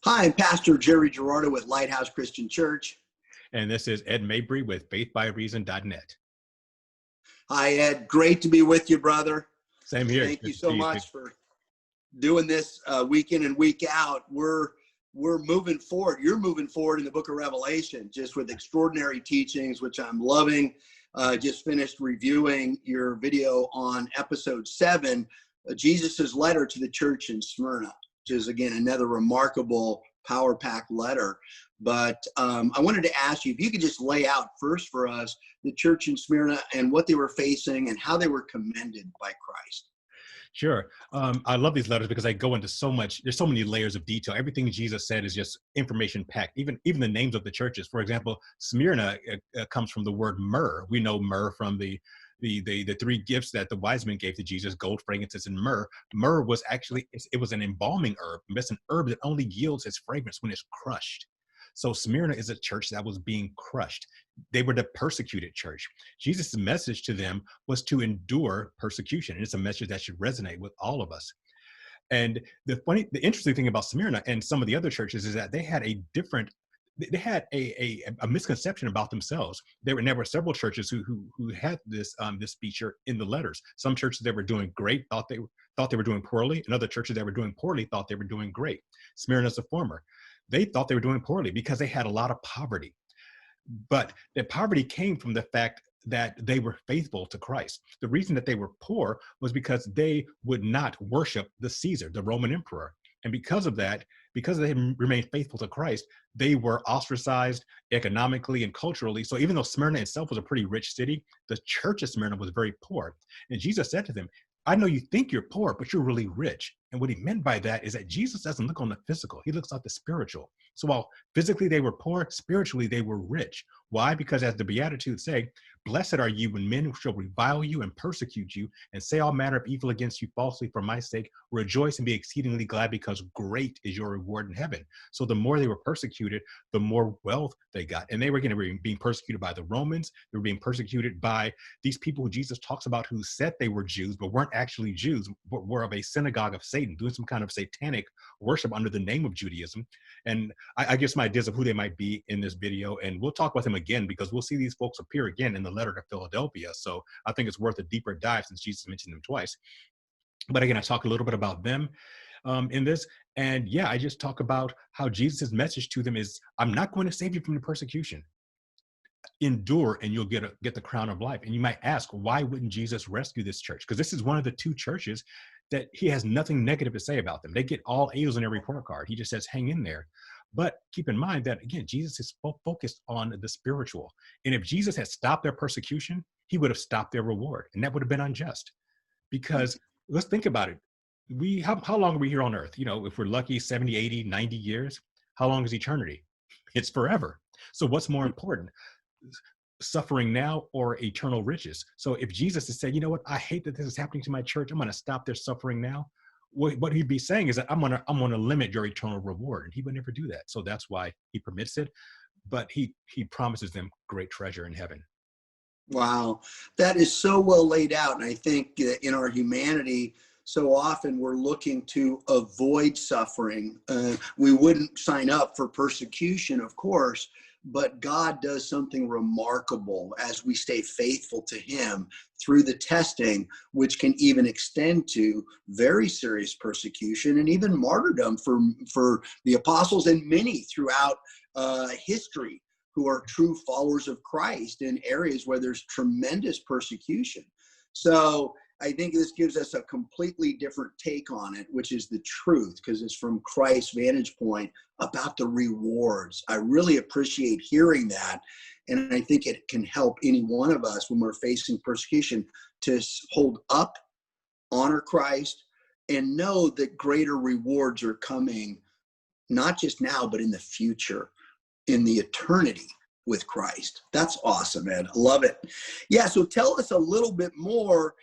Hi, I'm Pastor Jerry Girardo with Lighthouse Christian Church. And this is Ed Mabry with faithbyreason.net. Hi, Ed. Great to be with you, brother. Same here. Thank you so much for doing this week in and week out. We're moving forward. You're moving forward in the book of Revelation, just with extraordinary teachings, which I'm loving. Just finished reviewing your video on episode 7, Jesus' letter to the church in Smyrna, which is, again, another remarkable power-packed letter. But I wanted to ask you if you could just lay out first for us the church in Smyrna and what they were facing and how they were commended by Christ. Sure. I love these letters because they go into so much. There's so many layers of detail. Everything Jesus said is just information packed. Even the names of the churches. For example, Smyrna comes from the word myrrh. We know myrrh from the 3 gifts that the wise men gave to Jesus: gold, frankincense, and myrrh. Myrrh was actually, it was an embalming herb. It's an herb that only yields its fragrance when it's crushed. So Smyrna is a church that was being crushed. They were the persecuted church. Jesus' message to them was to endure persecution. And it's a message that should resonate with all of us. And the interesting thing about Smyrna and some of the other churches is that they had a misconception about themselves. There were several churches who had this feature in the letters. Some churches that were doing great thought they were doing poorly, and other churches that were doing poorly thought they were doing great. Smyrna's the former. They thought they were doing poorly because they had a lot of poverty. But the poverty came from the fact that they were faithful to Christ. The reason that they were poor was because they would not worship the Caesar, the Roman emperor. And because of that, because they remained faithful to Christ, they were ostracized economically and culturally. So even though Smyrna itself was a pretty rich city, the church of Smyrna was very poor. And Jesus said to them, I know you think you're poor, but you're really rich. And what he meant by that is that Jesus doesn't look on the physical. He looks at the spiritual. So while physically they were poor, spiritually they were rich. Why? Because as the Beatitudes say, blessed are you when men shall revile you and persecute you and say all manner of evil against you falsely for my sake. Rejoice and be exceedingly glad, because great is your reward in heaven. So the more they were persecuted, the more wealth they got. And they were being persecuted by the Romans. They were being persecuted by these people who Jesus talks about who said they were Jews, but weren't actually Jews, but were of a synagogue of Satan, doing some kind of satanic worship under the name of Judaism. And I give some ideas of who they might be in this video, and we'll talk about them again because we'll see these folks appear again in the letter to Philadelphia. So I think it's worth a deeper dive since Jesus mentioned them twice. But again, I talk a little bit about them in this. And yeah, I just talk about how Jesus' message to them is, I'm not going to save you from the persecution. Endure and you'll get the crown of life. And you might ask, why wouldn't Jesus rescue this church? Because this is one of the 2 churches that he has nothing negative to say about them. They get all A's on their report card. He just says, hang in there. But keep in mind that, again, Jesus is focused on the spiritual. And if Jesus had stopped their persecution, he would have stopped their reward. And that would have been unjust. Because let's think about it. How long are we here on earth? If we're lucky, 70, 80, 90 years. How long is eternity? It's forever. So what's more important? Suffering now or eternal riches? So if Jesus had said, you know what, I hate that this is happening to my church, I'm going to stop their suffering now, what he'd be saying is that I'm going to limit your eternal reward, and he would never do that. So that's why he permits it, but he promises them great treasure in heaven. Wow, that is so well laid out. And I think in our humanity, so often we're looking to avoid suffering. We wouldn't sign up for persecution, of course, but God does something remarkable as we stay faithful to him through the testing, which can even extend to very serious persecution and even martyrdom for the apostles and many throughout history who are true followers of Christ in areas where there's tremendous persecution. So I think this gives us a completely different take on it, which is the truth, because it's from Christ's vantage point about the rewards. I really appreciate hearing that. And I think it can help any one of us when we're facing persecution to hold up, honor Christ, and know that greater rewards are coming, not just now, but in the future, in the eternity with Christ. That's awesome, Ed. I love it. Yeah, so tell us a little bit more,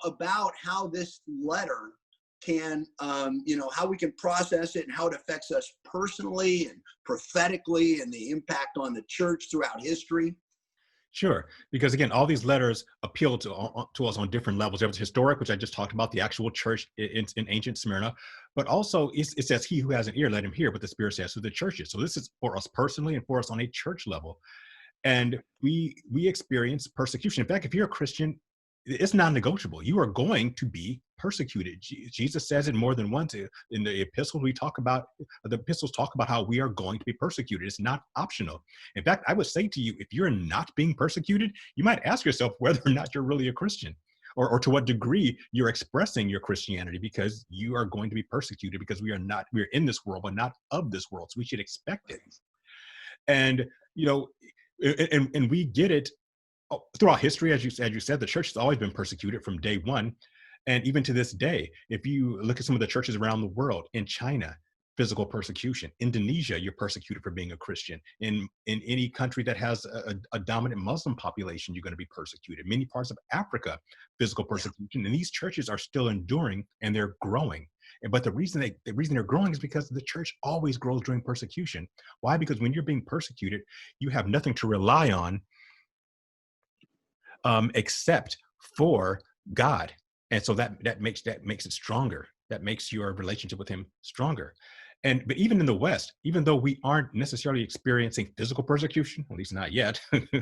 about how this letter can, how we can process it and how it affects us personally and prophetically and the impact on the church throughout history. Sure, because again, all these letters appeal to us on different levels. There was historic, which I just talked about, the actual church in ancient Smyrna, but also it says, "He who has an ear, let him hear what the Spirit says to the churches." So this is for us personally and for us on a church level. And we experience persecution. In fact, if you're a Christian, it's non-negotiable. You are going to be persecuted. Jesus says it more than once in the epistles. The epistles talk about how we are going to be persecuted. It's not optional. In fact, I would say to you, if you're not being persecuted, you might ask yourself whether or not you're really a Christian, or to what degree you're expressing your Christianity, because you are going to be persecuted, because we're in this world, but not of this world. So we should expect it. And you know, and we get it throughout history. As you said, the church has always been persecuted from day one, and even to this day. If you look at some of the churches around the world, in China, physical persecution. Indonesia, you're persecuted for being a Christian. In any country that has a dominant Muslim population, you're going to be persecuted. Many parts of Africa, physical persecution, and these churches are still enduring, and they're growing. But the reason they're growing is because the church always grows during persecution. Why? Because when you're being persecuted, you have nothing to rely on except for God. And so that makes it stronger. That makes your relationship with him stronger. But even in the West, even though we aren't necessarily experiencing physical persecution, at least not yet,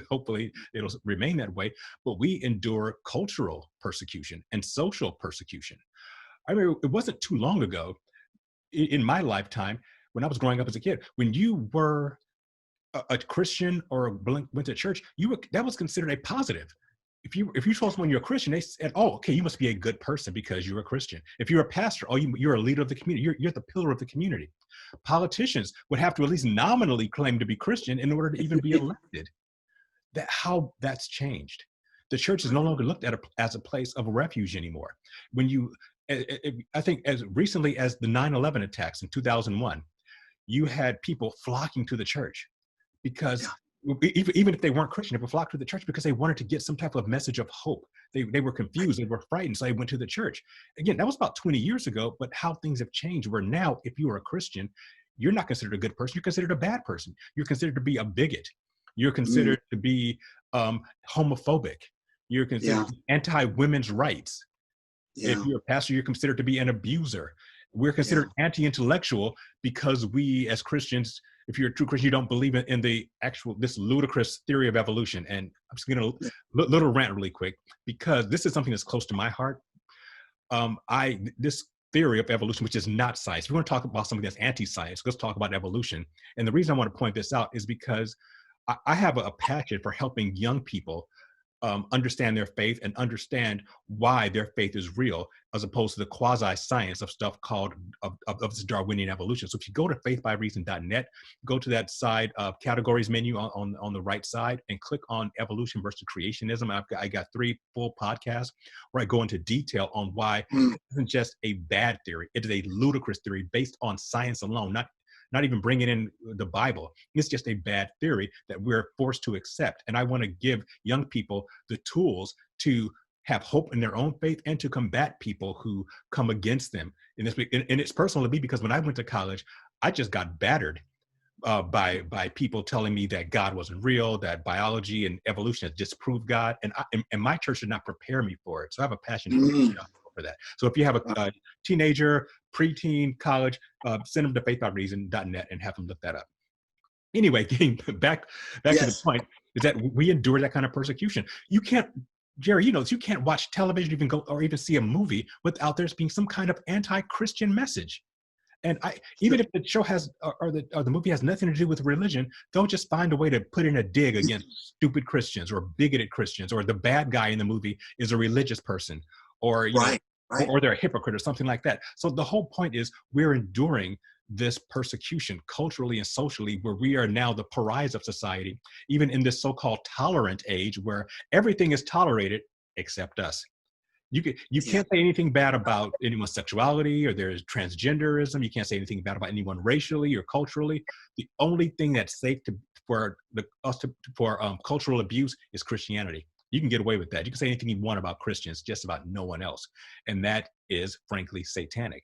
hopefully it'll remain that way, but we endure cultural persecution and social persecution. I mean, it wasn't too long ago in my lifetime, when I was growing up as a kid, when you were a Christian or went to church, that was considered a positive. If you told someone you're a Christian, they said, "Oh, okay, you must be a good person because you're a Christian." If you're a pastor, "Oh, you're a leader of the community. You're the pillar of the community." Politicians would have to at least nominally claim to be Christian in order to even be elected. That's changed. The church is no longer looked at as a place of refuge anymore. I think as recently as the 9/11 attacks in 2001, you had people flocking to the church because even if they weren't Christian, they would flock to the church because they wanted to get some type of message of hope. They were confused, they were frightened, so they went to the church. Again, that was about 20 years ago, but how things have changed, where now, if you are a Christian, you're not considered a good person, you're considered a bad person. You're considered to be a bigot. You're considered to be homophobic. You're considered anti-women's rights. If you're a pastor, you're considered to be an abuser. We're considered anti-intellectual because we, as Christians, if you're a true Christian, you don't believe in this ludicrous theory of evolution. And I'm just going to little rant really quick, because this is something that's close to my heart. This theory of evolution, which is not science. If we want to talk about something that's anti-science, let's talk about evolution. And the reason I want to point this out is because I have a passion for helping young people understand their faith and understand why their faith is real, as opposed to the quasi-science of stuff called of this Darwinian evolution. So if you go to faithbyreason.net, go to that side categories menu on the right side and click on evolution versus creationism. I got 3 full podcasts where I go into detail on why it isn't just a bad theory. It is a ludicrous theory based on science alone, not even bringing in the Bible. It's just a bad theory that we're forced to accept. And I want to give young people the tools to have hope in their own faith and to combat people who come against them. And it's personal to me, because when I went to college, I just got battered by people telling me that God wasn't real, that biology and evolution has disproved God. And my church did not prepare me for it. So I have a passion for that. So if you have a teenager, preteen, college, send them to faithbyreason.net and have them look that up. Anyway, getting back to the point, is that we endure that kind of persecution. You can't, Jerry, you can't watch television, even see a movie without there being some kind of anti-Christian message. And even if the show has or the movie has nothing to do with religion, they'll just find a way to put in a dig against stupid Christians or bigoted Christians, or the bad guy in the movie is a religious person, or or they're a hypocrite or something like that. So the whole point is we're enduring this persecution culturally and socially, where we are now the pariahs of society, even in this so-called tolerant age where everything is tolerated except us. You can't say anything bad about anyone's sexuality, or there's transgenderism. You can't say anything bad about anyone racially or culturally. The only thing that's safe for cultural abuse is Christianity. You can get away with that. You can say anything you want about Christians, just about no one else. And that is, frankly, satanic.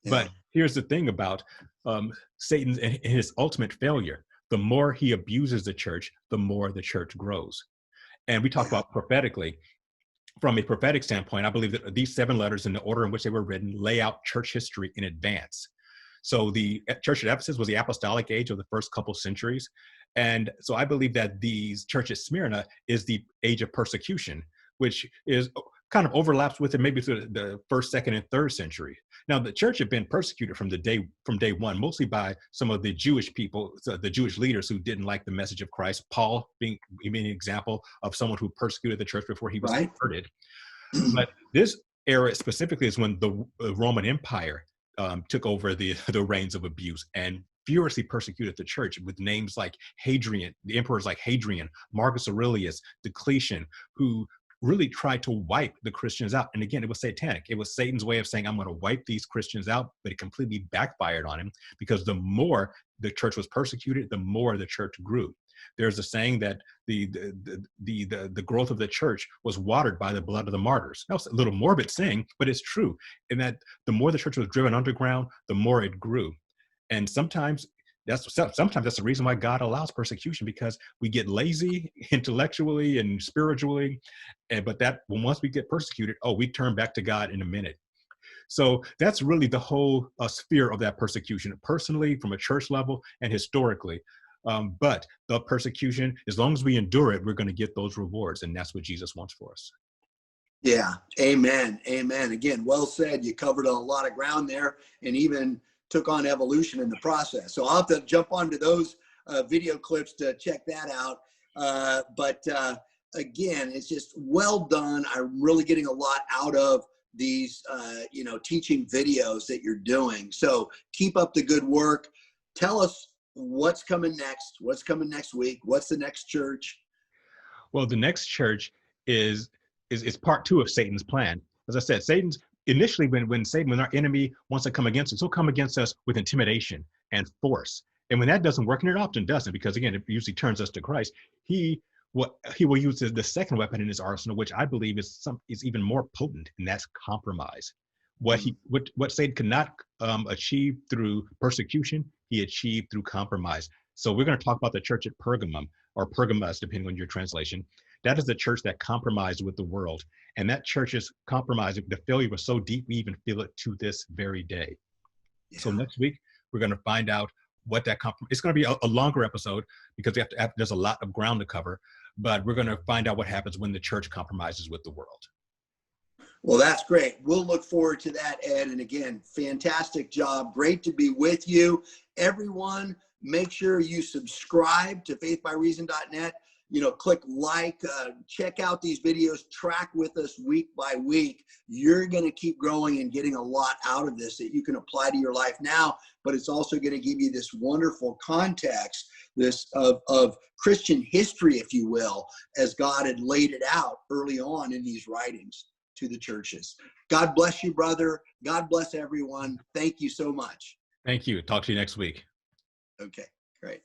Yeah. But here's the thing about Satan and his ultimate failure. the more he abuses the church, the more the church grows. And we talk Yeah. about prophetically. From a prophetic standpoint, I believe that these 7 letters, in the order in which they were written, lay out church history in advance. So the church at Ephesus was the apostolic age of the first couple centuries. And so I believe that the church at Smyrna is the age of persecution, which is kind of overlaps with it maybe through the first, second, and third century. Now, the church had been persecuted from day one, mostly by some of the Jewish people, so the Jewish leaders who didn't like the message of Christ. Paul being an example of someone who persecuted the church before he was Right. converted. But this era specifically is when the Roman Empire took over the reins of abuse and furiously persecuted the church with names like Hadrian, the emperors like Hadrian, Marcus Aurelius, Diocletian, who really tried to wipe the Christians out. And again, it was satanic. It was Satan's way of saying, I'm going to wipe these Christians out, but it completely backfired on him, because the more the church was persecuted, the more the church grew. There's a saying that the growth of the church was watered by the blood of the martyrs. That was a little morbid saying, but it's true. In that the more the church was driven underground, the more it grew. And sometimes that's the reason why God allows persecution, because we get lazy intellectually and spiritually, but that once we get persecuted, we turn back to God in a minute. So that's really the whole sphere of that persecution, personally, from a church level, and historically. But the persecution, as long as we endure it, we're going to get those rewards, and that's what Jesus wants for us. Yeah. Amen. Amen. Again, well said. You covered a lot of ground there, and even took on evolution in the process. So I'll have to jump onto those video clips to check that out. But again, it's just well done. I'm really getting a lot out of these, teaching videos that you're doing. So keep up the good work. Tell us what's coming next. What's coming next week? What's the next church? Well, the next church is part 2 of Satan's plan. As I said, Satan's initially, when our enemy wants to come against us, he'll come against us with intimidation and force. And when that doesn't work, and it often doesn't, because again, it usually turns us to Christ, he will use the second weapon in his arsenal, which I believe is even more potent, and that's compromise. What Satan could not achieve through persecution, he achieved through compromise. So we're going to talk about the church at Pergamum, or Pergamus, depending on your translation. That is the church that compromised with the world. And that church's compromise, the failure was so deep, we even feel it to this very day. Yeah. So next week, we're going to find out what that it's going to be a longer episode, because there's a lot of ground to cover, but we're going to find out what happens when the church compromises with the world. Well, that's great. We'll look forward to that, Ed. And again, fantastic job. Great to be with you. Everyone, make sure you subscribe to faithbyreason.net. Click like, check out these videos, track with us week by week. You're going to keep growing and getting a lot out of this that you can apply to your life now, but it's also going to give you this wonderful context, this of Christian history, if you will, as God had laid it out early on in these writings to the churches. God bless you, brother. God bless everyone. Thank you so much. Thank you. Talk to you next week. Okay, great.